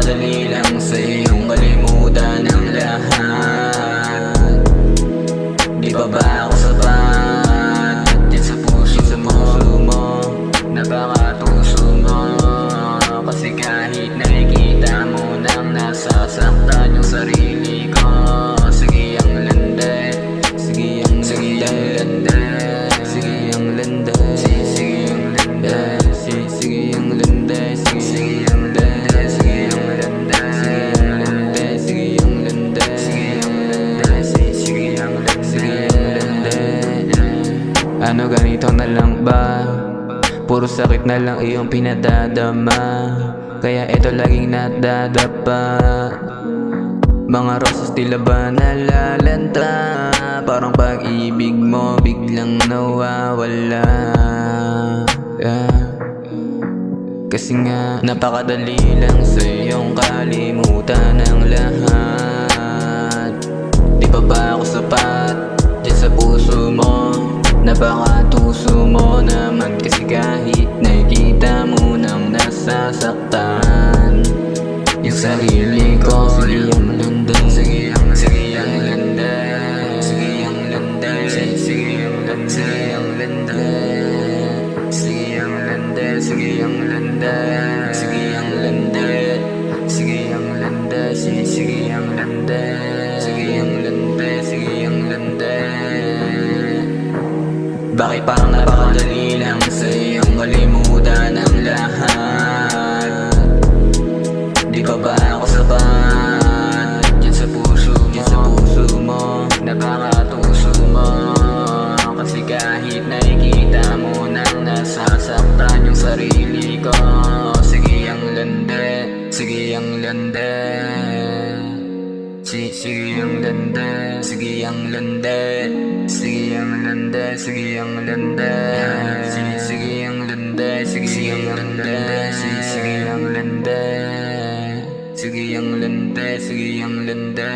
napakadali lang sa iyong kalimutan ang lahat. Di pa ba ako sapat? Yan sa puso mo, napakatuso mo. Kasi kahit nakikita mo nang nasasaktan yung sarili ko. Sige ang lande, sige ang lande, sige ang lande, sige ang lande, sige ang lande, sige ang lande, sige ang lande, sige ang lande, sige ang lande, sige ang lande. Ano ganito na lang ba? Puro sakit na lang iyong pinadadama, kaya ito laging nadadapa. Mga rosas tila ba nalalanta, parang pag-ibig mo biglang nawawala. Kasi nga napakadali lang sa iyong kalimutan ang lahat. Di pa ba ako sapat dyan sa puso mo? Napakatuso mo naman. Kasi kahit nakikita mo nang nasasaktan yung sarili ko. Sige ang lande, sige ang lande, sige ang lande, sige ang lande, sige ang lande, sige ang lande, sige ang lande, sige ang lande, sige ang lande, sige ang lande, sige ang lande, sige ang lande. Bakit parang napakadali lang sa iyong kalimutan ang lahat? Di pa ba ako sapat? Yan sa puso mo, napakatuso mo. Kasi kahit nakikita mo nang nasasaktan yung sarili ko. Sige ang lande, sige ang lande, sige ang lande, sige ang lande, sige ang lande, sige ang lande, sige ang lande, sige ang lande, sige ang lande, sige ang lande, sige ang lande.